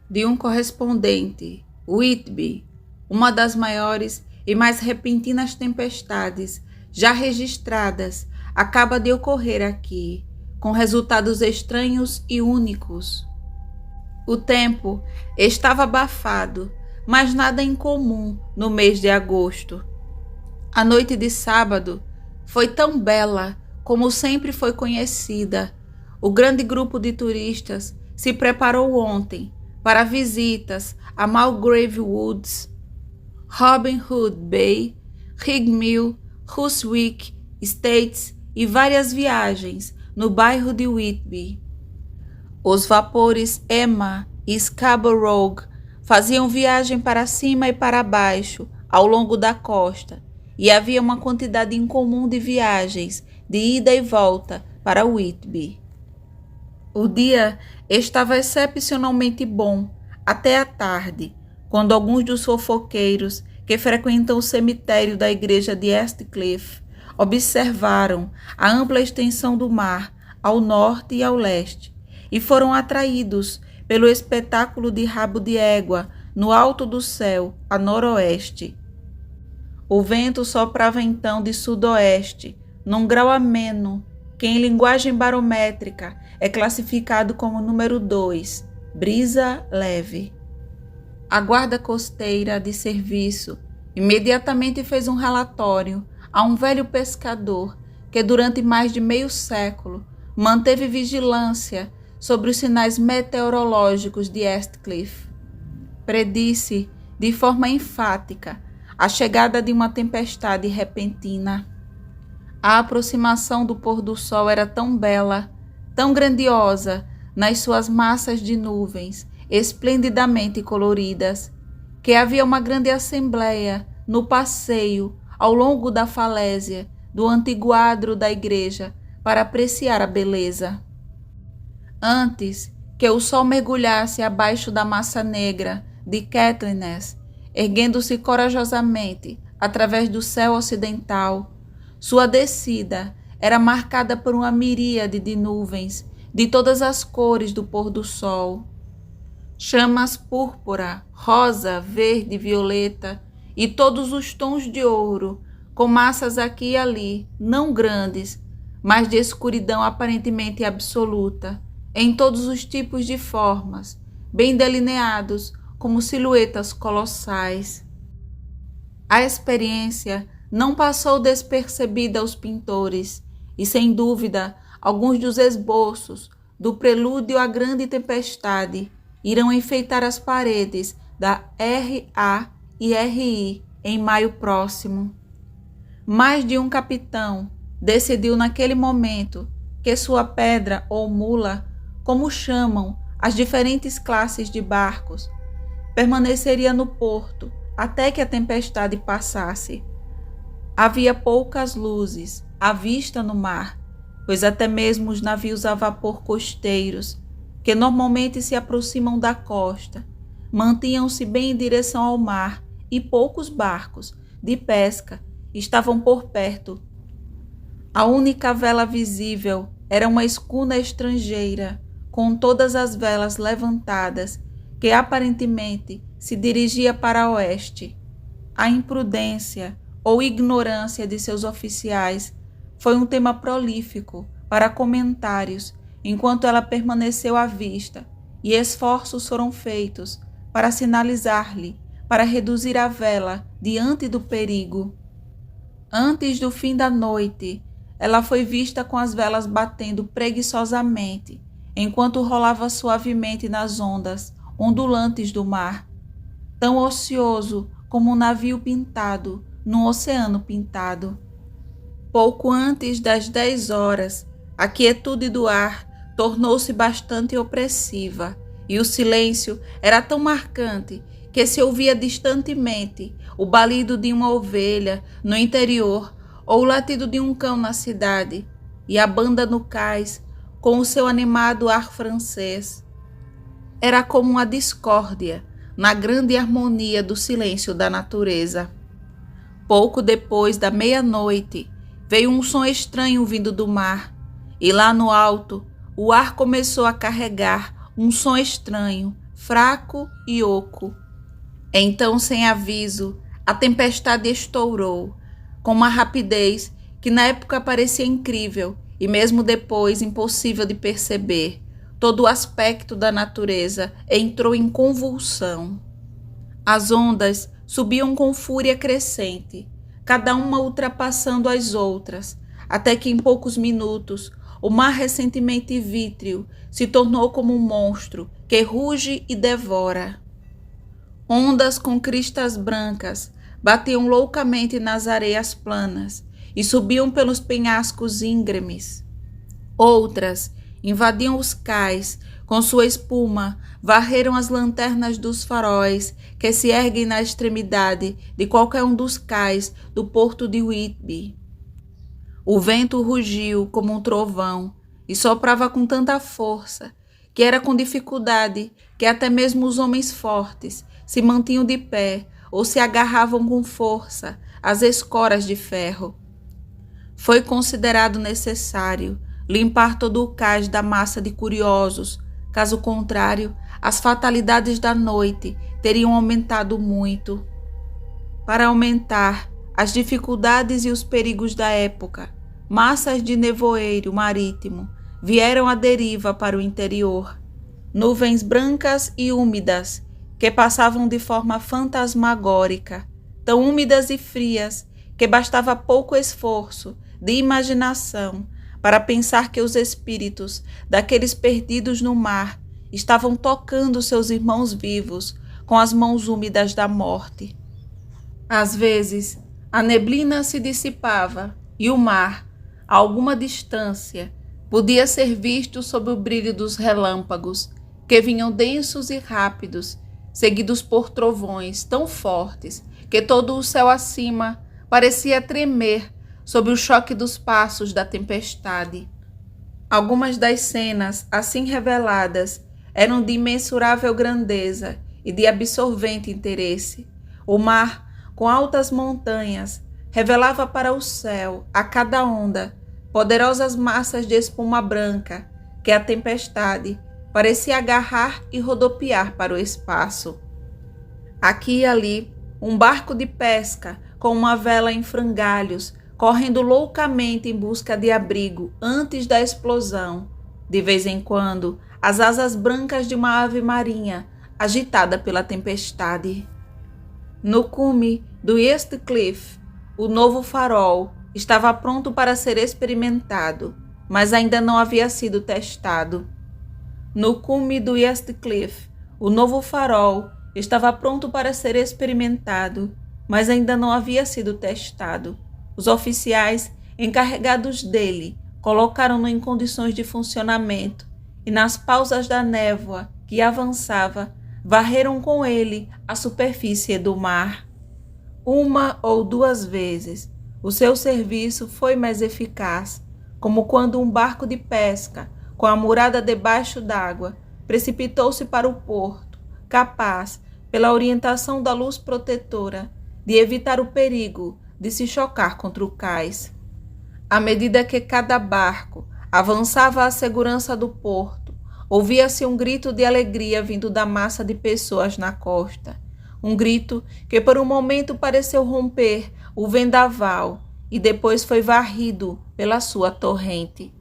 de um correspondente, Whitby, uma das maiores e mais repentinas tempestades já registradas acaba de ocorrer aqui, com resultados estranhos e únicos. O tempo estava abafado, mas nada incomum no mês de agosto. A noite de sábado foi tão bela como sempre foi conhecida. O grande grupo de turistas se preparou ontem para visitas a Mulgrave Woods, Robin Hood Bay, Rigmill, Huswick Estates e várias viagens no bairro de Whitby. Os vapores Emma e Scarborough faziam viagem para cima e para baixo ao longo da costa, e havia uma quantidade incomum de viagens de ida e volta para Whitby. O dia estava excepcionalmente bom até a tarde, quando alguns dos fofoqueiros que frequentam o cemitério da igreja de Eastcliff observaram a ampla extensão do mar ao norte e ao leste e foram atraídos pelo espetáculo de rabo de égua no alto do céu a noroeste. O vento soprava então de sudoeste, num grau ameno, que em linguagem barométrica é classificado como número 2, brisa leve. A guarda costeira de serviço imediatamente fez um relatório a um velho pescador que durante mais de meio século manteve vigilância sobre os sinais meteorológicos de Eastcliff. Predisse de forma enfática a chegada de uma tempestade repentina. A aproximação do pôr do sol era tão bela, tão grandiosa nas suas massas de nuvens esplendidamente coloridas, que havia uma grande assembleia no passeio ao longo da falésia do antigo adro da igreja para apreciar a beleza. Antes que o sol mergulhasse abaixo da massa negra de Caithness, erguendo-se corajosamente através do céu ocidental, sua descida era marcada por uma miríade de nuvens de todas as cores do pôr do sol. Chamas púrpura, rosa, verde, violeta e todos os tons de ouro, com massas aqui e ali, não grandes, mas de escuridão aparentemente absoluta, em todos os tipos de formas, bem delineados como silhuetas colossais. A experiência não passou despercebida aos pintores, e sem dúvida alguns dos esboços do prelúdio à grande tempestade irão enfeitar as paredes da RA e RI em maio próximo. Mais de um capitão decidiu naquele momento que sua pedra ou mula, como chamam as diferentes classes de barcos, permaneceria no porto até que a tempestade passasse. Havia poucas luzes à vista no mar, pois até mesmo os navios a vapor costeiros, que normalmente se aproximam da costa, mantinham-se bem em direção ao mar, e poucos barcos de pesca estavam por perto. A única vela visível era uma escuna estrangeira, com todas as velas levantadas, que aparentemente se dirigia para oeste. A imprudência ou ignorância de seus oficiais foi um tema prolífico para comentários enquanto ela permaneceu à vista, e esforços foram feitos para sinalizar-lhe, para reduzir a vela diante do perigo. Antes do fim da noite, ela foi vista com as velas batendo preguiçosamente, enquanto rolava suavemente nas ondas ondulantes do mar, tão ocioso como um navio pintado num oceano pintado. Pouco antes das 10 horas, a quietude do ar tornou-se bastante opressiva, e o silêncio era tão marcante que se ouvia distantemente o balido de uma ovelha no interior ou o latido de um cão na cidade, e a banda no cais com o seu animado ar francês. Era como uma discórdia na grande harmonia do silêncio da natureza. Pouco depois da meia-noite, veio um som estranho vindo do mar, e lá no alto o ar começou a carregar um som estranho, fraco e oco. Então, sem aviso, a tempestade estourou, com uma rapidez que na época parecia incrível e mesmo depois impossível de perceber. Todo o aspecto da natureza entrou em convulsão. As ondas subiam com fúria crescente, cada uma ultrapassando as outras, até que em poucos minutos o mar recentemente vítreo se tornou como um monstro que ruge e devora. Ondas com cristas brancas batiam loucamente nas areias planas e subiam pelos penhascos íngremes. Outras invadiam os cais, com sua espuma varreram as lanternas dos faróis que se erguem na extremidade de qualquer um dos cais do porto de Whitby. O vento rugiu como um trovão e soprava com tanta força que era com dificuldade que até mesmo os homens fortes se mantinham de pé ou se agarravam com força às escoras de ferro. Foi considerado necessário limpar todo o cais da massa de curiosos, caso contrário, as fatalidades da noite teriam aumentado muito. Para aumentar as dificuldades e os perigos da época, massas de nevoeiro marítimo vieram à deriva para o interior. Nuvens brancas e úmidas que passavam de forma fantasmagórica, tão úmidas e frias que bastava pouco esforço de imaginação para pensar que os espíritos daqueles perdidos no mar estavam tocando seus irmãos vivos com as mãos úmidas da morte. Às vezes, a neblina se dissipava e o mar, a alguma distância, podia ser visto sob o brilho dos relâmpagos, que vinham densos e rápidos, seguidos por trovões tão fortes que todo o céu acima parecia tremer sob o choque dos passos da tempestade. Algumas das cenas assim reveladas eram de imensurável grandeza e de absorvente interesse. O mar, com altas montanhas, revelava para o céu, a cada onda, poderosas massas de espuma branca que a tempestade parecia agarrar e rodopiar para o espaço. Aqui e ali, um barco de pesca com uma vela em frangalhos, correndo loucamente em busca de abrigo antes da explosão. De vez em quando, as asas brancas de uma ave marinha, agitada pela tempestade. No cume do East Cliff, o novo farol estava pronto para ser experimentado, mas ainda não havia sido testado. No cume do East Cliff, o novo farol estava pronto para ser experimentado, mas ainda não havia sido testado. Os oficiais encarregados dele colocaram-no em condições de funcionamento e, nas pausas da névoa que avançava, varreram com ele a superfície do mar. Uma ou duas vezes, o seu serviço foi mais eficaz, como quando um barco de pesca, com a murada debaixo d'água, precipitou-se para o porto, capaz, pela orientação da luz protetora, de evitar o perigo de se chocar contra o cais. À medida que cada barco avançava à segurança do porto, ouvia-se um grito de alegria vindo da massa de pessoas na costa. Um grito que por um momento pareceu romper o vendaval e depois foi varrido pela sua torrente.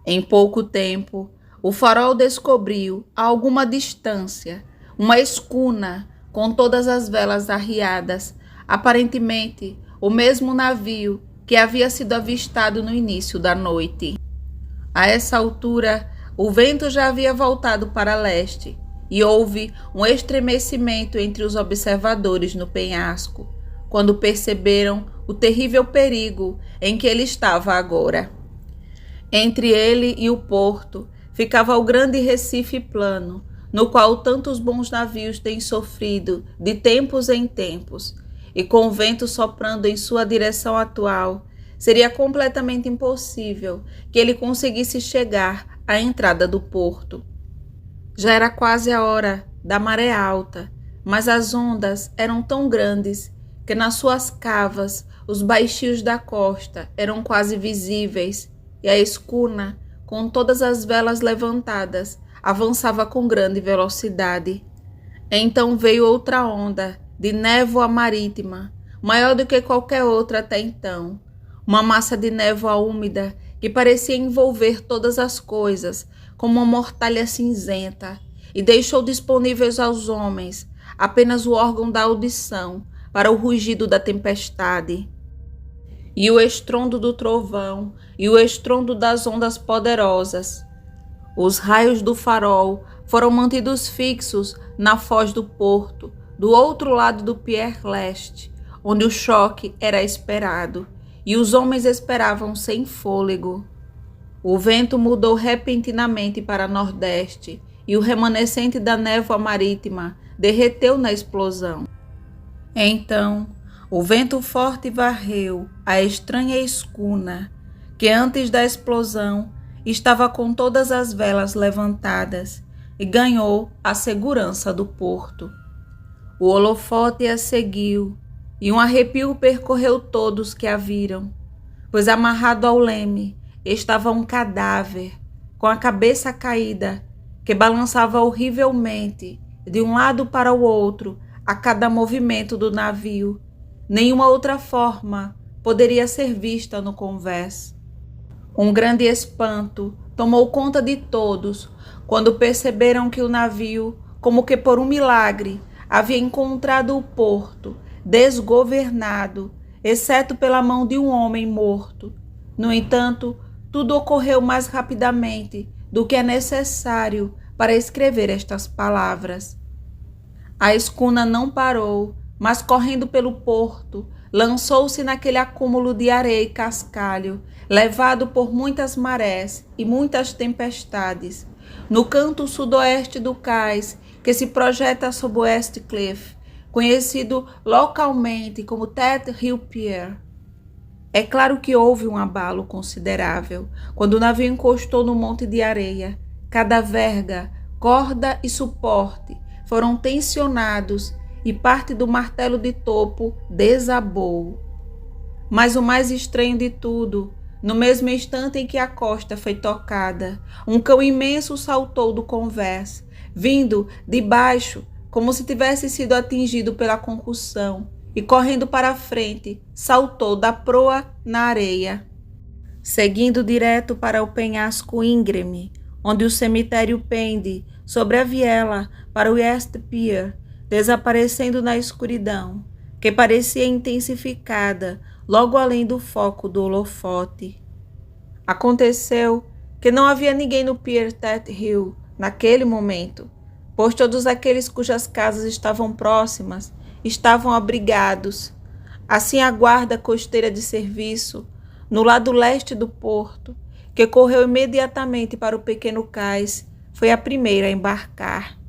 Em pouco tempo, o farol descobriu, a alguma distância, uma escuna com todas as velas arriadas, aparentemente o mesmo navio que havia sido avistado no início da noite. A essa altura, o vento já havia voltado para leste e houve um estremecimento entre os observadores no penhasco, quando perceberam o terrível perigo em que ele estava agora. Entre ele e o porto ficava o grande recife plano, no qual tantos bons navios têm sofrido de tempos em tempos, e com o vento soprando em sua direção atual, seria completamente impossível que ele conseguisse chegar à entrada do porto. Já era quase a hora da maré alta, mas as ondas eram tão grandes que nas suas cavas os baixios da costa eram quase visíveis e a escuna, com todas as velas levantadas, avançava com grande velocidade. Então veio outra onda de névoa marítima, maior do que qualquer outra até então. Uma massa de névoa úmida que parecia envolver todas as coisas como uma mortalha cinzenta, e deixou disponíveis aos homens apenas o órgão da audição para o rugido da tempestade, e o estrondo do trovão e o estrondo das ondas poderosas. Os raios do farol foram mantidos fixos na foz do porto, do outro lado do Pier Leste, onde o choque era esperado, e os homens esperavam sem fôlego. O vento mudou repentinamente para nordeste, e o remanescente da névoa marítima derreteu na explosão. Então, o vento forte varreu a estranha escuna, que antes da explosão estava com todas as velas levantadas, e ganhou a segurança do porto. O holofote a seguiu, e um arrepio percorreu todos que a viram, pois amarrado ao leme estava um cadáver, com a cabeça caída, que balançava horrivelmente de um lado para o outro a cada movimento do navio. Nenhuma outra forma poderia ser vista no convés. Um grande espanto tomou conta de todos quando perceberam que o navio, como que por um milagre, havia encontrado o porto desgovernado, exceto pela mão de um homem morto. No entanto, tudo ocorreu mais rapidamente do que é necessário para escrever estas palavras. A escuna não parou, mas correndo pelo porto, lançou-se naquele acúmulo de areia e cascalho, levado por muitas marés e muitas tempestades. No canto sudoeste do cais, que se projeta sob o West Cliff, conhecido localmente como Ted Hill Pier. É claro que houve um abalo considerável quando o navio encostou no monte de areia. Cada verga, corda e suporte foram tensionados e parte do martelo de topo desabou. Mas o mais estranho de tudo, no mesmo instante em que a costa foi tocada, um cão imenso saltou do convés, vindo de baixo como se tivesse sido atingido pela concussão, e correndo para a frente, saltou da proa na areia, seguindo direto para o penhasco íngreme, onde o cemitério pende sobre a viela para o West Pier, desaparecendo na escuridão, que parecia intensificada logo além do foco do holofote. Aconteceu que não havia ninguém no Pier Ted Hill naquele momento, pois todos aqueles cujas casas estavam próximas estavam abrigados. Assim, a guarda costeira de serviço, no lado leste do porto, que correu imediatamente para o pequeno cais, foi a primeira a embarcar.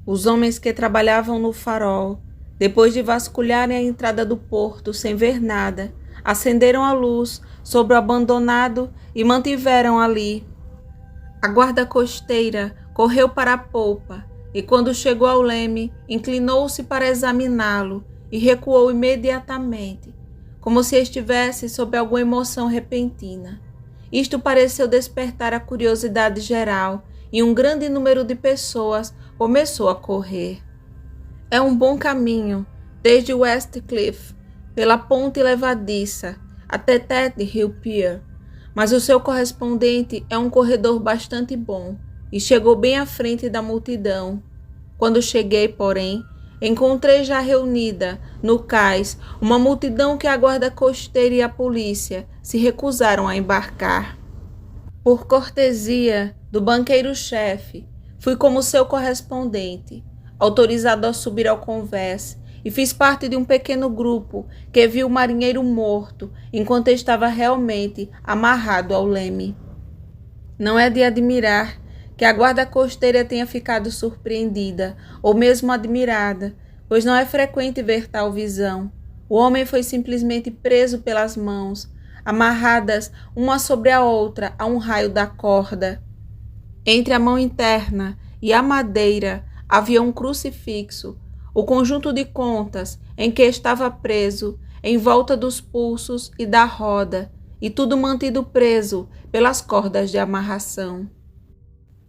Os homens que trabalhavam no farol, depois de vasculharem a entrada do porto sem ver nada, acenderam a luz sobre o abandonado e mantiveram ali. A guarda costeira correu para a polpa e, quando chegou ao leme, inclinou-se para examiná-lo e recuou imediatamente, como se estivesse sob alguma emoção repentina. Isto pareceu despertar a curiosidade geral e um grande número de pessoas começou a correr. É um bom caminho, desde West Cliff, pela ponte levadiça, até Ted Hill Pier, mas o seu correspondente é um corredor bastante bom e chegou bem à frente da multidão. Quando cheguei, porém, encontrei já reunida no cais uma multidão que a guarda costeira e a polícia se recusaram a embarcar. Por cortesia do banqueiro-chefe, fui como seu correspondente, autorizado a subir ao convés, e fiz parte de um pequeno grupo que viu o marinheiro morto enquanto estava realmente amarrado ao leme. Não é de admirar que a guarda costeira tenha ficado surpreendida ou mesmo admirada, pois não é frequente ver tal visão. O homem foi simplesmente preso pelas mãos, amarradas uma sobre a outra a um raio da corda. Entre a mão interna e a madeira havia um crucifixo, o conjunto de contas em que estava preso em volta dos pulsos e da roda, e tudo mantido preso pelas cordas de amarração.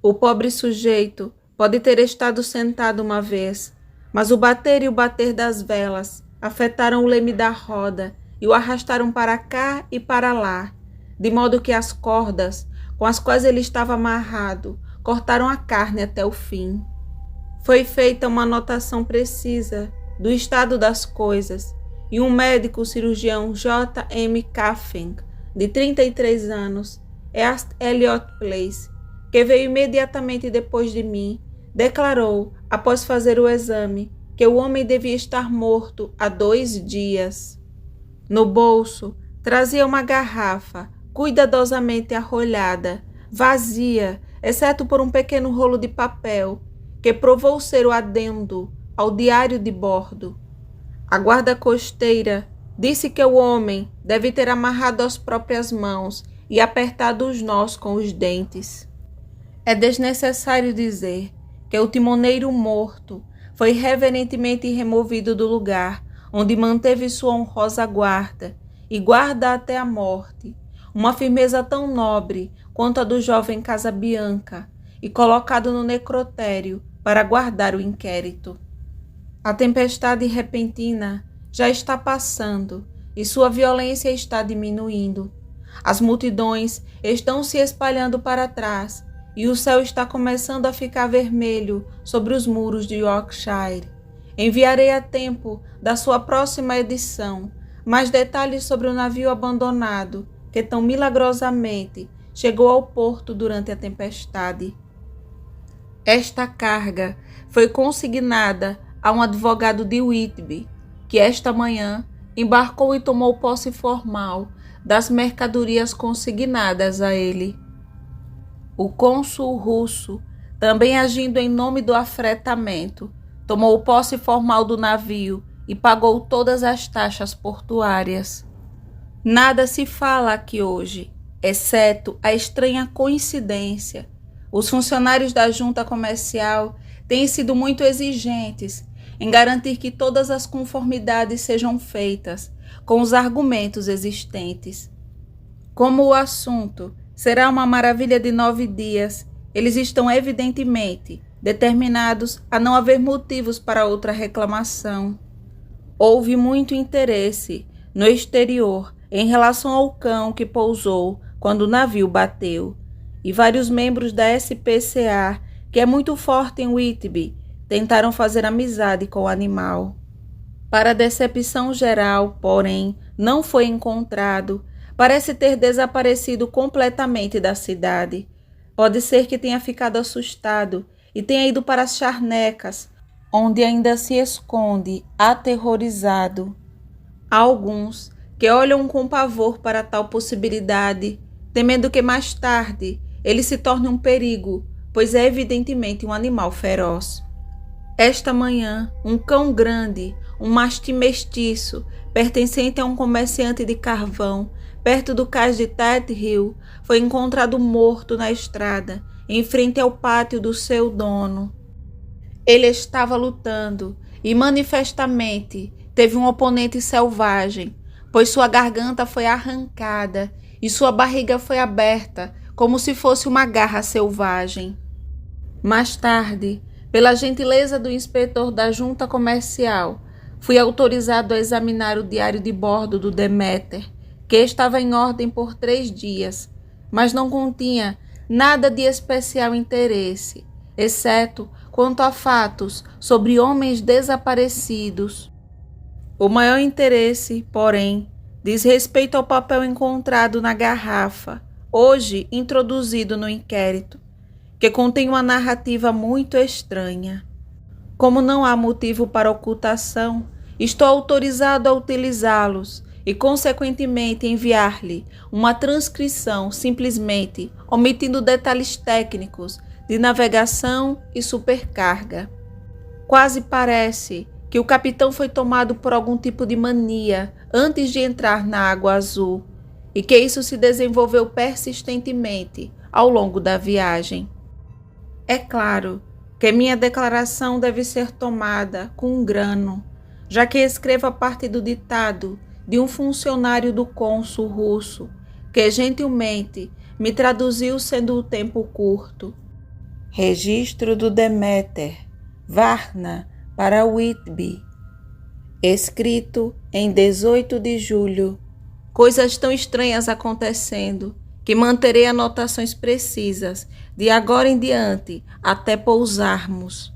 O pobre sujeito pode ter estado sentado uma vez, Mas o bater e o bater das velas afetaram o leme da roda e o arrastaram para cá e para lá, de modo que as cordas com as quais ele estava amarrado cortaram a carne até o fim. Foi feita uma anotação precisa do estado das coisas e um médico, o cirurgião J. M. Caffing, de 33 anos, East Elliot Place, que veio imediatamente depois de mim, declarou, após fazer o exame, que o homem devia estar morto há 2 dias. No bolso, trazia uma garrafa, cuidadosamente arrolhada, vazia, exceto por um pequeno rolo de papel, que provou ser o adendo ao diário de bordo. A guarda costeira disse que o homem deve ter amarrado as próprias mãos e apertado os nós com os dentes. É desnecessário dizer que o timoneiro morto foi reverentemente removido do lugar onde manteve sua honrosa guarda e guarda até a morte, uma firmeza tão nobre quanto a do jovem Casabianca, e colocado no necrotério para guardar o inquérito. A tempestade repentina já está passando e sua violência está diminuindo. As multidões estão se espalhando para trás e o céu está começando a ficar vermelho sobre os muros de Yorkshire. Enviarei a tempo da sua próxima edição mais detalhes sobre o navio abandonado que tão milagrosamente chegou ao porto durante a tempestade. Esta carga foi consignada a um advogado de Whitby, que esta manhã embarcou e tomou posse formal das mercadorias consignadas a ele. O cônsul russo, também agindo em nome do afretamento, tomou posse formal do navio e pagou todas as taxas portuárias. Nada se fala aqui hoje, exceto a estranha coincidência. Os funcionários da junta comercial têm sido muito exigentes em garantir que todas as conformidades sejam feitas com os argumentos existentes. Como o assunto será uma maravilha de 9 dias, eles estão evidentemente determinados a não haver motivos para outra reclamação. Houve muito interesse no exterior em relação ao cão que pousou quando o navio bateu, e vários membros da SPCA, que é muito forte em Whitby, tentaram fazer amizade com o animal. Para decepção geral, porém, não foi encontrado. Parece ter desaparecido completamente da cidade. Pode ser que tenha ficado assustado e tenha ido para as charnecas, onde ainda se esconde, aterrorizado. Há alguns que olham com pavor para tal possibilidade, temendo que mais tarde ele se torne um perigo, pois é evidentemente um animal feroz. Esta manhã, um cão grande, um mastim mestiço, pertencente a um comerciante de carvão, perto do cais de Tat Hill, foi encontrado morto na estrada, em frente ao pátio do seu dono. Ele estava lutando e manifestamente teve um oponente selvagem, pois sua garganta foi arrancada e sua barriga foi aberta como se fosse uma garra selvagem. Mais tarde, pela gentileza do inspetor da junta comercial, fui autorizado a examinar o diário de bordo do Demeter, que estava em ordem por 3 dias, mas não continha nada de especial interesse, exceto quanto a fatos sobre homens desaparecidos. O maior interesse, porém, diz respeito ao papel encontrado na garrafa, hoje introduzido no inquérito, que contém uma narrativa muito estranha. Como não há motivo para ocultação, estou autorizado a utilizá-los e, consequentemente, enviar-lhe uma transcrição simplesmente omitindo detalhes técnicos de navegação e supercarga. Quase parece que o capitão foi tomado por algum tipo de mania antes de entrar na Água Azul e que isso se desenvolveu persistentemente ao longo da viagem. É claro que minha declaração deve ser tomada com um grano, já que escrevo a parte do ditado de um funcionário do cônsul russo, que gentilmente me traduziu sendo o tempo curto. Registro do Demeter, Varna, para Whitby. Escrito em 18 de julho. Coisas tão estranhas acontecendo que manterei anotações precisas de agora em diante até pousarmos.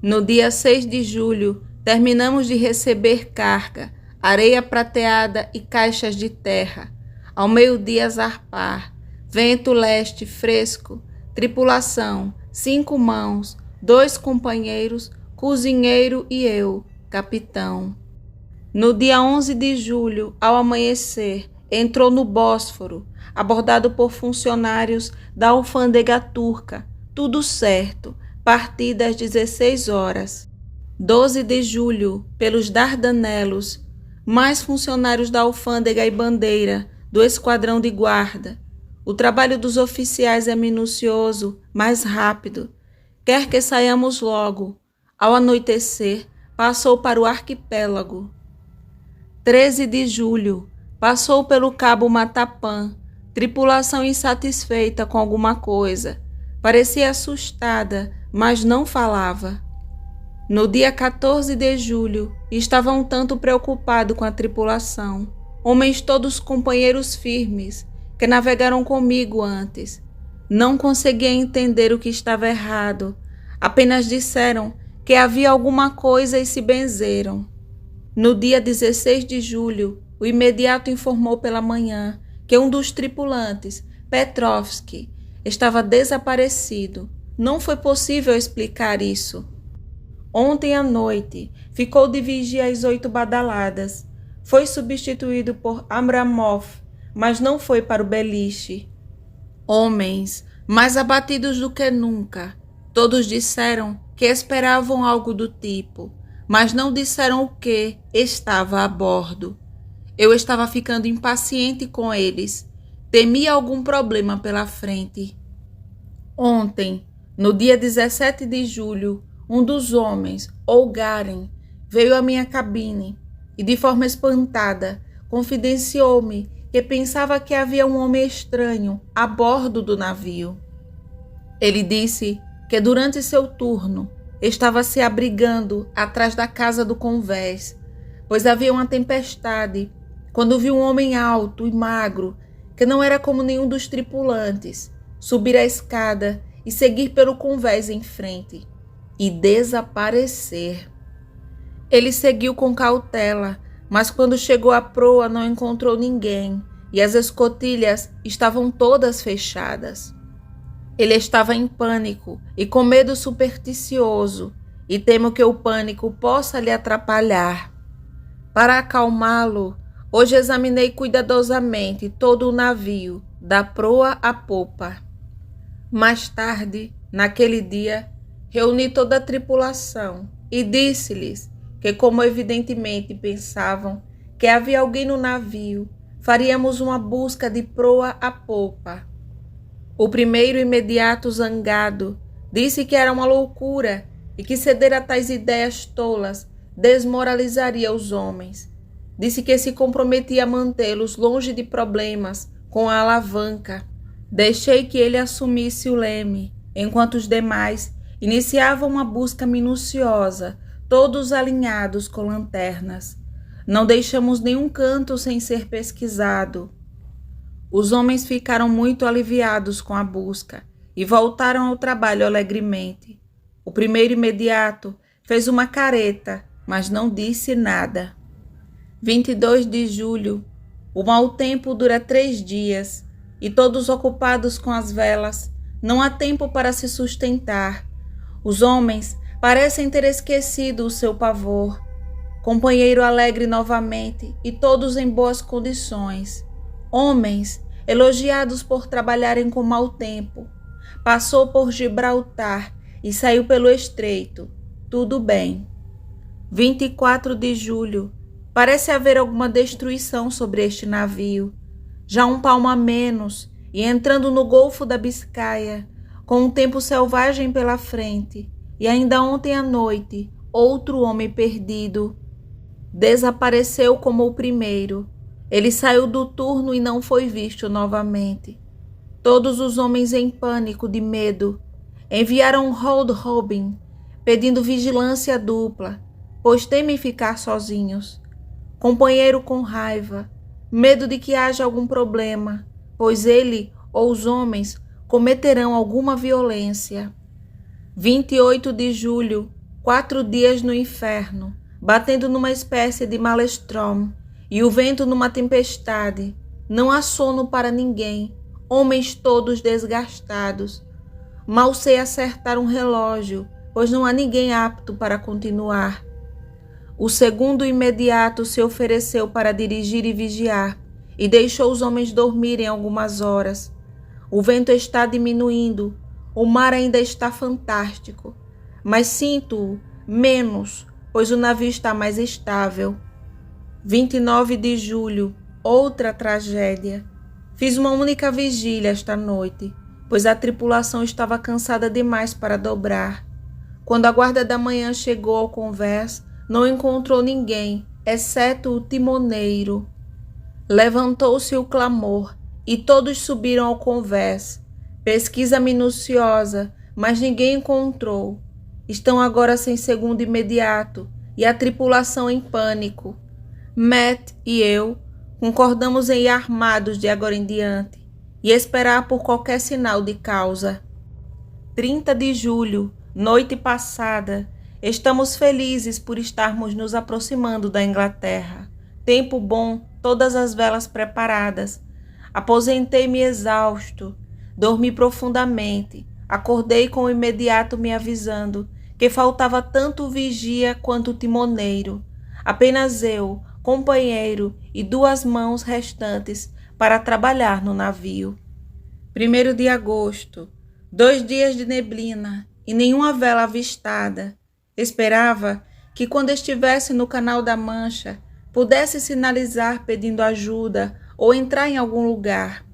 No dia 6 de julho, terminamos de receber carga, areia prateada e caixas de terra. Ao meio-dia zarpar, vento leste fresco, tripulação, 5 mãos, 2 companheiros, cozinheiro e eu, capitão. No dia 11 de julho, ao amanhecer, entrou no Bósforo, abordado por funcionários da alfândega turca. Tudo certo, partida às 16 horas. 12 de julho, pelos Dardanelos, mais funcionários da alfândega e bandeira do esquadrão de guarda. O trabalho dos oficiais é minucioso, mais rápido. Quer que saiamos logo. Ao anoitecer, passou para o arquipélago. 13 de julho, passou pelo cabo Matapã, tripulação insatisfeita com alguma coisa. Parecia assustada, mas não falava. No dia 14 de julho, estava um tanto preocupado com a tripulação. Homens todos companheiros firmes, que navegaram comigo antes. Não conseguia entender o que estava errado. Apenas disseram que havia alguma coisa e se benzeram. No dia 16 de julho, o imediato informou pela manhã que um dos tripulantes, Petrovski, estava desaparecido. Não foi possível explicar isso. Ontem à noite, ficou de vigia às 8 badaladas. Foi substituído por Abramov, mas não foi para o beliche. Homens, mais abatidos do que nunca, todos disseram que esperavam algo do tipo, mas não disseram o que estava a bordo. Eu estava ficando impaciente com eles. Temia algum problema pela frente. Ontem, no dia 17 de julho, um dos homens, Olgaren, veio à minha cabine e, de forma espantada, confidenciou-me que pensava que havia um homem estranho a bordo do navio. Ele disse que durante seu turno estava se abrigando atrás da casa do convés, pois havia uma tempestade, quando viu um homem alto e magro, que não era como nenhum dos tripulantes, subir a escada e seguir pelo convés em frente, e desaparecer. Ele seguiu com cautela, mas quando chegou à proa não encontrou ninguém, e as escotilhas estavam todas fechadas. Ele estava em pânico e com medo supersticioso, e temo que o pânico possa lhe atrapalhar. Para acalmá-lo, hoje examinei cuidadosamente todo o navio, da proa à popa. Mais tarde, naquele dia, reuni toda a tripulação e disse-lhes que, como evidentemente pensavam que havia alguém no navio, faríamos uma busca de proa a popa. O primeiro imediato, zangado, disse que era uma loucura e que ceder a tais ideias tolas desmoralizaria os homens. Disse que se comprometia a mantê-los longe de problemas com a alavanca. Deixei que ele assumisse o leme, enquanto os demais iniciavam uma busca minuciosa, todos alinhados com lanternas. Não deixamos nenhum canto sem ser pesquisado. Os homens ficaram muito aliviados com a busca e voltaram ao trabalho alegremente. O primeiro imediato fez uma careta, mas não disse nada. 22 de julho. O mau tempo dura 3 dias e todos ocupados com as velas. Não há tempo para se sustentar. Os homens parecem ter esquecido o seu pavor. Companheiro alegre novamente e todos em boas condições. Homens elogiados por trabalharem com mau tempo. Passou por Gibraltar e saiu pelo estreito. Tudo bem. 24 de julho. Parece haver alguma destruição sobre este navio. Já um palmo a menos e entrando no Golfo da Biscaia, com um tempo selvagem pela frente. E ainda ontem à noite, outro homem perdido. Desapareceu como o primeiro. Ele saiu do turno e não foi visto novamente. Todos os homens em pânico de medo enviaram Hold Robin pedindo vigilância dupla, pois temem ficar sozinhos. Companheiro com raiva, medo de que haja algum problema, pois ele ou os homens cometerão alguma violência. 28 de julho, 4 dias no inferno, batendo numa espécie de maelstrom, e o vento numa tempestade. Não há sono para ninguém, homens todos desgastados. Mal sei acertar um relógio, pois não há ninguém apto para continuar. O segundo imediato se ofereceu para dirigir e vigiar, e deixou os homens dormirem algumas horas. O vento está diminuindo, o mar ainda está fantástico, mas sinto-o menos, pois o navio está mais estável. 29 de julho, outra tragédia. Fiz uma única vigília esta noite, pois a tripulação estava cansada demais para dobrar. Quando a guarda da manhã chegou ao convés, não encontrou ninguém, exceto o timoneiro. Levantou-se o clamor, e todos subiram ao convés. Pesquisa minuciosa, mas ninguém encontrou. Estão agora sem segundo imediato, e a tripulação em pânico. Matt e eu concordamos em ir armados de agora em diante e esperar por qualquer sinal de causa. 30 de julho, noite passada, estamos felizes por estarmos nos aproximando da Inglaterra. Tempo bom, todas as velas preparadas. Aposentei-me exausto, dormi profundamente, acordei com o imediato me avisando que faltava tanto vigia quanto timoneiro. Apenas eu, companheiro e 2 mãos restantes para trabalhar no navio. 1º de agosto, 2 dias de neblina e nenhuma vela avistada. Esperava que quando estivesse no Canal da Mancha pudesse sinalizar pedindo ajuda ou entrar em algum lugar.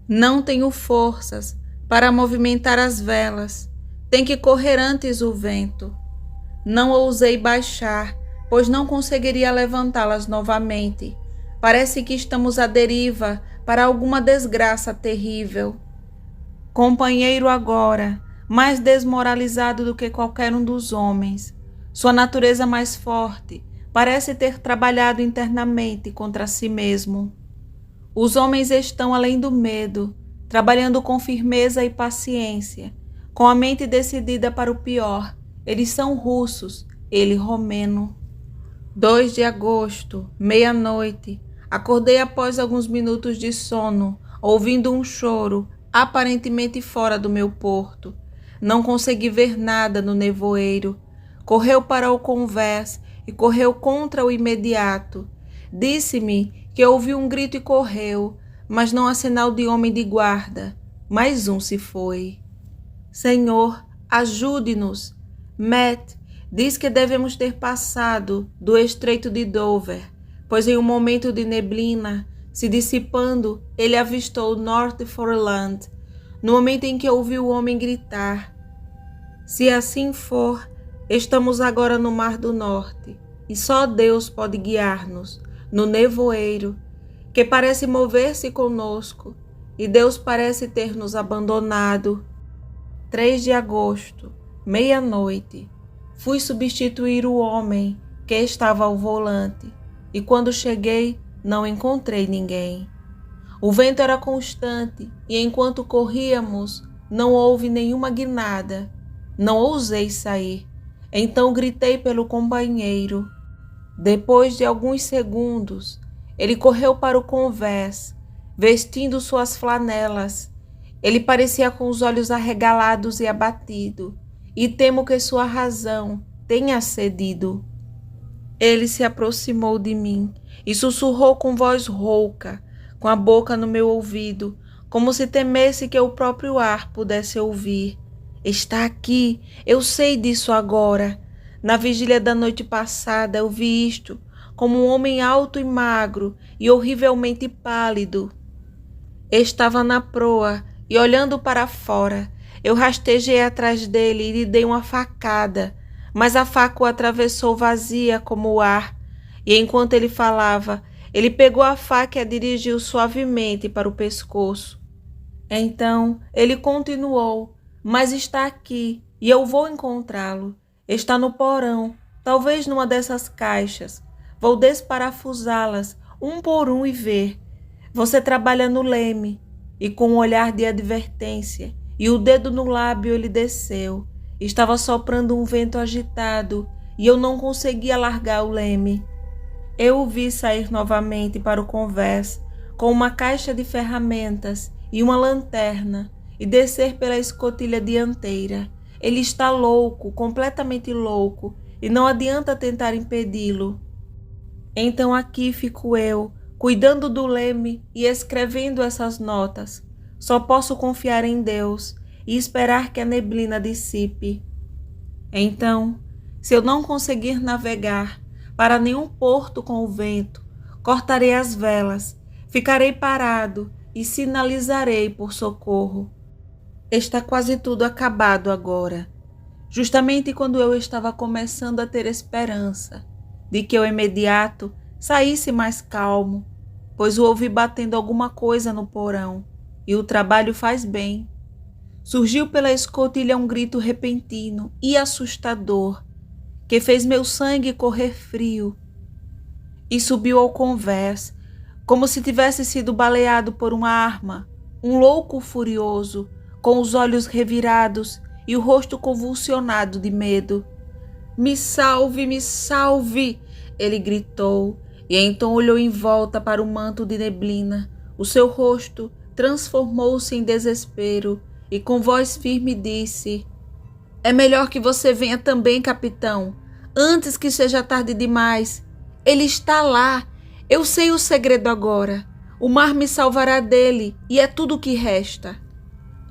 Não tenho forças para movimentar as velas. Tem que correr antes o vento. Não ousei baixar, pois não conseguiria levantá-las novamente. Parece que estamos à deriva para alguma desgraça terrível. Companheiro agora, mais desmoralizado do que qualquer um dos homens. Sua natureza mais forte parece ter trabalhado internamente contra si mesmo. Os homens estão além do medo, trabalhando com firmeza e paciência, com a mente decidida para o pior. Eles são russos, ele romeno. 2 de agosto, meia-noite. Acordei após alguns minutos de sono, ouvindo um choro, aparentemente fora do meu porto. Não consegui ver nada no nevoeiro. Correu para o convés e correu contra o imediato. Disse-me que ouviu um grito e correu, mas não há sinal de homem de guarda. Mais um se foi. Senhor, ajude-nos. Matt diz que devemos ter passado do estreito de Dover, pois em um momento de neblina, se dissipando, ele avistou Northumberland, no momento em que ouviu o homem gritar. Se assim for, estamos agora no Mar do Norte, e só Deus pode guiar-nos no nevoeiro, que parece mover-se conosco, e Deus parece ter nos abandonado. 3 de agosto, meia-noite. Fui substituir o homem que estava ao volante, e quando cheguei, não encontrei ninguém. O vento era constante, e enquanto corríamos, não houve nenhuma guinada. Não ousei sair, então gritei pelo companheiro. Depois de alguns segundos, ele correu para o convés, vestindo suas flanelas. Ele parecia com os olhos arregalados e abatido, e temo que sua razão tenha cedido. Ele se aproximou de mim e sussurrou com voz rouca, com a boca no meu ouvido, como se temesse que o próprio ar pudesse ouvir. Está aqui, eu sei disso agora. Na vigília da noite passada eu vi isto, como um homem alto e magro e horrivelmente pálido. Estava na proa e olhando para fora. Eu rastejei atrás dele e lhe dei uma facada, mas a faca o atravessou vazia como o ar, e enquanto ele falava, ele pegou a faca e a dirigiu suavemente para o pescoço. Então ele continuou, mas está aqui e eu vou encontrá-lo. Está no porão, talvez numa dessas caixas. Vou desparafusá-las um por um e ver. Você trabalha no leme. E com um olhar de advertência e o dedo no lábio ele desceu. Estava soprando um vento agitado e eu não conseguia largar o leme. Eu o vi sair novamente para o convés com uma caixa de ferramentas e uma lanterna e descer pela escotilha dianteira. Ele está louco, completamente louco, e não adianta tentar impedi-lo. Então aqui fico eu, cuidando do leme e escrevendo essas notas. Só posso confiar em Deus e esperar que a neblina dissipe. Então, se eu não conseguir navegar para nenhum porto com o vento, cortarei as velas, ficarei parado e sinalizarei por socorro. Está quase tudo acabado agora, justamente quando eu estava começando a ter esperança de que o imediato saísse mais calmo, pois o ouvi batendo alguma coisa no porão, e o trabalho faz bem. Surgiu pela escotilha um grito repentino e assustador, que fez meu sangue correr frio, e subiu ao convés, como se tivesse sido baleado por uma arma, um louco furioso, com os olhos revirados e o rosto convulsionado de medo. Me salve, ele gritou, e então olhou em volta para o manto de neblina. O seu rosto transformou-se em desespero e com voz firme disse: é melhor que você venha também, capitão, antes que seja tarde demais. Ele está lá. Eu sei o segredo agora. O mar me salvará dele e é tudo o que resta.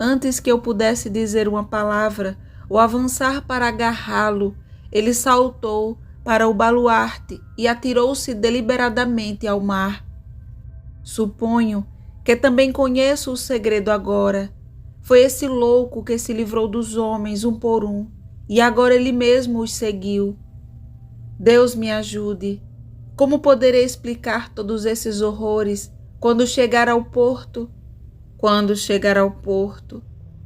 Antes que eu pudesse dizer uma palavra ou avançar para agarrá-lo, ele saltou para o baluarte e atirou-se deliberadamente ao mar. Suponho que também conheço o segredo agora. Foi esse louco que se livrou dos homens um por um, e agora ele mesmo os seguiu. Deus me ajude. Como poderei explicar todos esses horrores quando chegar ao porto? Quando chegar ao porto,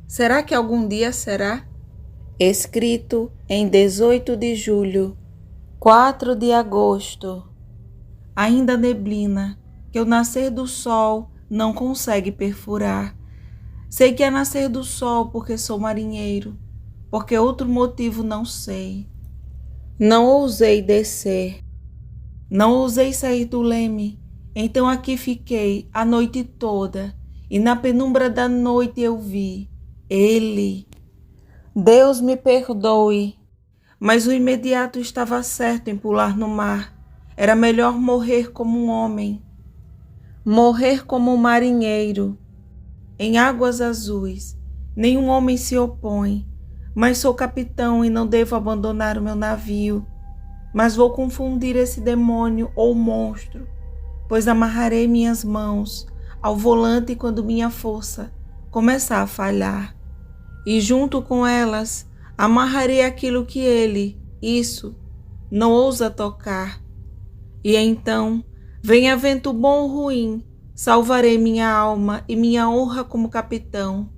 será que algum dia será? Escrito em 18 de julho, 4 de agosto. Ainda neblina, que o nascer do sol não consegue perfurar. Sei que é nascer do sol porque sou marinheiro, porque outro motivo não sei. Não ousei descer, não ousei sair do leme, então aqui fiquei a noite toda, e na penumbra da noite eu vi ele. Deus me perdoe, mas o imediato estava certo em pular no mar. Era melhor morrer como um homem, morrer como um marinheiro. Em águas azuis, nenhum homem se opõe, mas sou capitão e não devo abandonar o meu navio. Mas vou confundir esse demônio ou monstro, pois amarrarei minhas mãos ao volante quando minha força começar a falhar. E junto com elas, amarrarei aquilo que ele, isso, não ousa tocar. E então, venha vento bom ou ruim, salvarei minha alma e minha honra como capitão.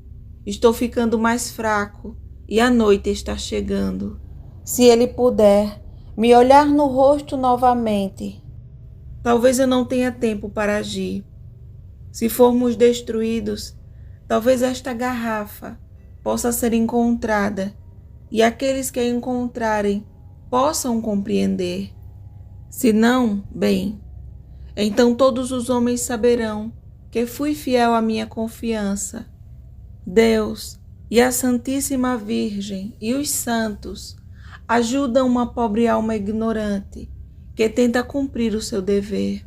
Estou ficando mais fraco e a noite está chegando. Se ele puder me olhar no rosto novamente, talvez eu não tenha tempo para agir. Se formos destruídos, talvez esta garrafa possa ser encontrada e aqueles que a encontrarem possam compreender. Se não, bem, então todos os homens saberão que fui fiel à minha confiança. Deus e a Santíssima Virgem e os santos ajudam uma pobre alma ignorante que tenta cumprir o seu dever.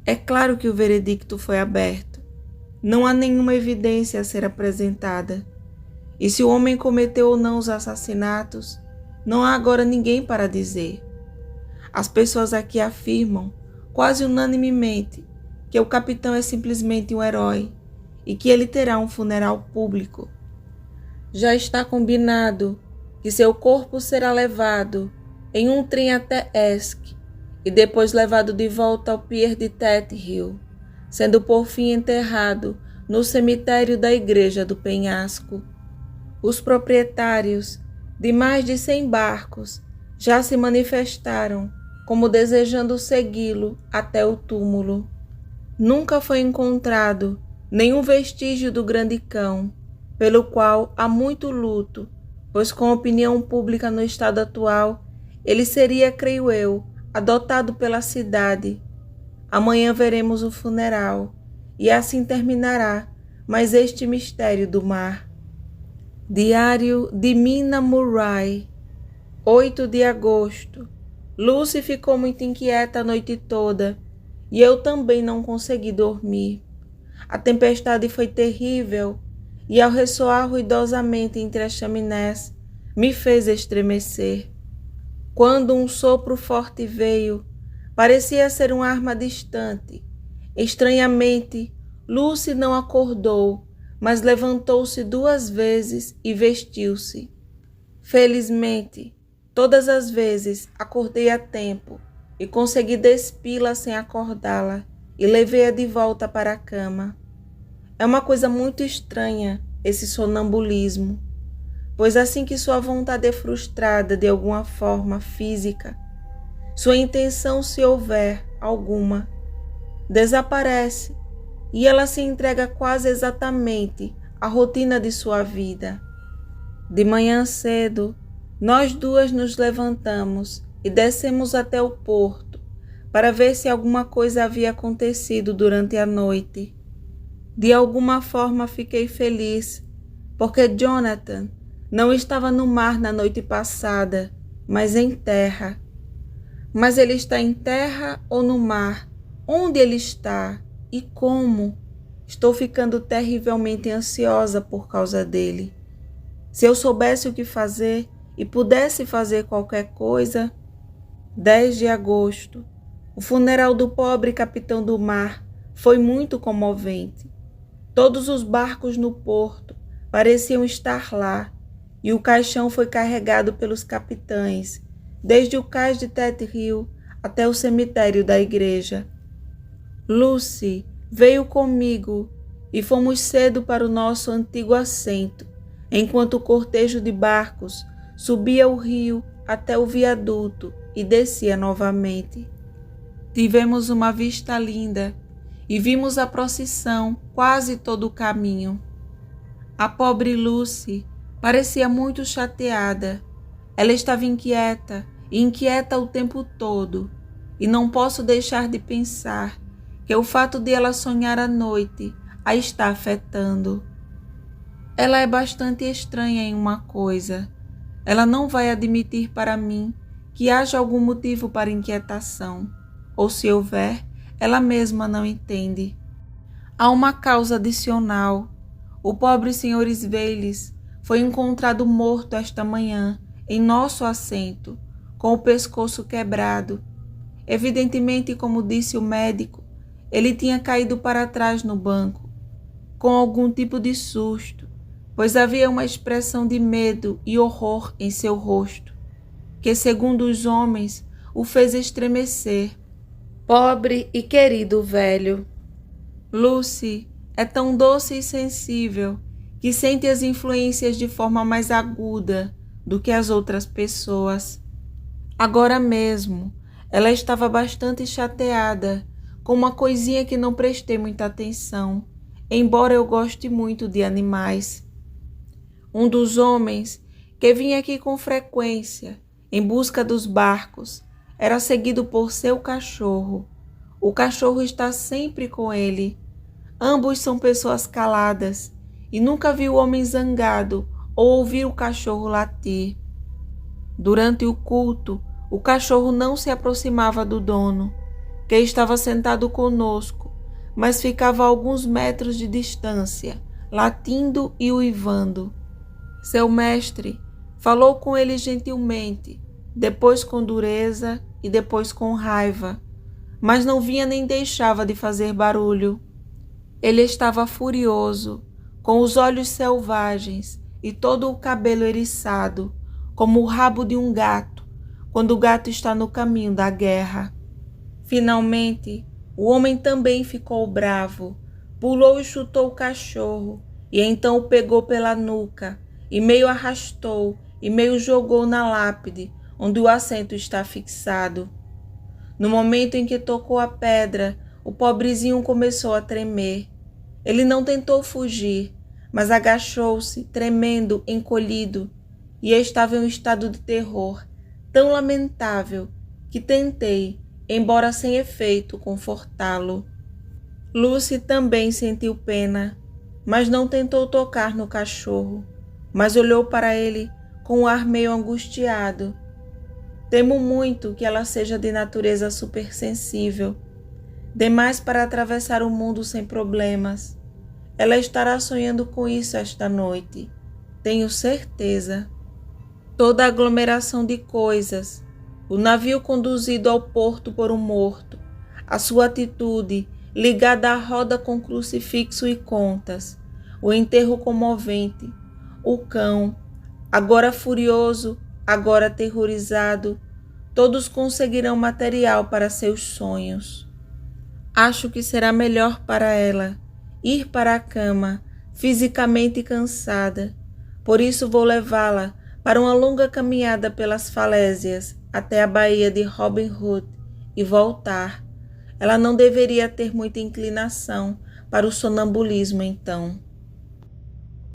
É claro que o veredicto foi aberto. Não há nenhuma evidência a ser apresentada. E se o homem cometeu ou não os assassinatos, não há agora ninguém para dizer. As pessoas aqui afirmam, quase unanimemente, que o capitão é simplesmente um herói e que ele terá um funeral público. Já está combinado que seu corpo será levado em um trem até Esk e depois levado de volta ao pier de Tet Hill, sendo por fim enterrado no cemitério da Igreja do Penhasco. Os proprietários de mais de 100 barcos já se manifestaram, como desejando segui-lo até o túmulo. Nunca foi encontrado nenhum vestígio do grande cão, pelo qual há muito luto, pois com a opinião pública no estado atual, ele seria, creio eu, adotado pela cidade. Amanhã veremos o funeral, e assim terminará mais este mistério do mar. Diário de Mina Murray, 8 de agosto. Lucy ficou muito inquieta a noite toda, e eu também não consegui dormir. A tempestade foi terrível, e ao ressoar ruidosamente entre as chaminés, me fez estremecer. Quando um sopro forte veio, parecia ser uma arma distante. Estranhamente, Lucy não acordou, mas levantou-se 2 vezes e vestiu-se. Felizmente, todas as vezes acordei a tempo e consegui despí-la sem acordá-la e levei-a de volta para a cama. É uma coisa muito estranha esse sonambulismo, pois assim que sua vontade é frustrada de alguma forma física, sua intenção, se houver alguma, desaparece e ela se entrega quase exatamente à rotina de sua vida. De manhã cedo, nós 2 nos levantamos e descemos até o porto para ver se alguma coisa havia acontecido durante a noite. De alguma forma fiquei feliz, porque Jonathan não estava no mar na noite passada, mas em terra. Mas ele está em terra ou no mar? Onde ele está? E como? Estou ficando terrivelmente ansiosa por causa dele. Se eu soubesse o que fazer e pudesse fazer qualquer coisa... 10 de agosto. O funeral do pobre capitão do mar foi muito comovente. Todos os barcos no porto pareciam estar lá, e o caixão foi carregado pelos capitães, desde o cais de Tet Hill até o cemitério da igreja. Lucy veio comigo e fomos cedo para o nosso antigo assento, enquanto o cortejo de barcos subia o rio até o viaduto e descia novamente. Tivemos uma vista linda e vimos a procissão quase todo o caminho. A pobre Lucy parecia muito chateada. Ela estava inquieta e inquieta o tempo todo, e não posso deixar de pensar que o fato de ela sonhar à noite a está afetando. Ela é bastante estranha em uma coisa. Ela não vai admitir para mim que haja algum motivo para inquietação, ou se houver, ela mesma não entende. Há uma causa adicional. O pobre Sr. Sveilis foi encontrado morto esta manhã em nosso assento, com o pescoço quebrado. Evidentemente, como disse o médico, ele tinha caído para trás no banco, com algum tipo de susto, pois havia uma expressão de medo e horror em seu rosto, que, segundo os homens, o fez estremecer. Pobre e querido velho. Lucy é tão doce e sensível que sente as influências de forma mais aguda do que as outras pessoas. Agora mesmo, ela estava bastante chateada com uma coisinha que não prestei muita atenção, embora eu goste muito de animais. Um dos homens que vinha aqui com frequência em busca dos barcos era seguido por seu cachorro. O cachorro está sempre com ele. Ambos são pessoas caladas e nunca vi o homem zangado ou ouvir o cachorro latir. Durante o culto, o cachorro não se aproximava do dono, que estava sentado conosco, mas ficava a alguns metros de distância, latindo e uivando. Seu mestre falou com ele gentilmente, depois com dureza e depois com raiva, mas não vinha nem deixava de fazer barulho. Ele estava furioso, com os olhos selvagens e todo o cabelo eriçado, como o rabo de um gato, quando o gato está no caminho da guerra. Finalmente, o homem também ficou bravo, pulou e chutou o cachorro, e então o pegou pela nuca, e meio arrastou e meio jogou na lápide onde o assento está fixado. No momento em que tocou a pedra, o pobrezinho começou a tremer. Ele não tentou fugir, mas agachou-se, tremendo, encolhido, e estava em um estado de terror tão lamentável que tentei, embora sem efeito, confortá-lo. Lucy também sentiu pena, mas não tentou tocar no cachorro, mas olhou para ele com um ar meio angustiado. Temo muito que ela seja de natureza supersensível, demais para atravessar o mundo sem problemas. Ela estará sonhando com isso esta noite, tenho certeza. Toda a aglomeração de coisas, o navio conduzido ao porto por um morto, a sua atitude ligada à roda com crucifixo e contas, o enterro comovente, o cão, agora furioso, agora aterrorizado, todos conseguirão material para seus sonhos. Acho que será melhor para ela ir para a cama, fisicamente cansada. Por isso vou levá-la para uma longa caminhada pelas falésias até a baía de Robin Hood e voltar. Ela não deveria ter muita inclinação para o sonambulismo então.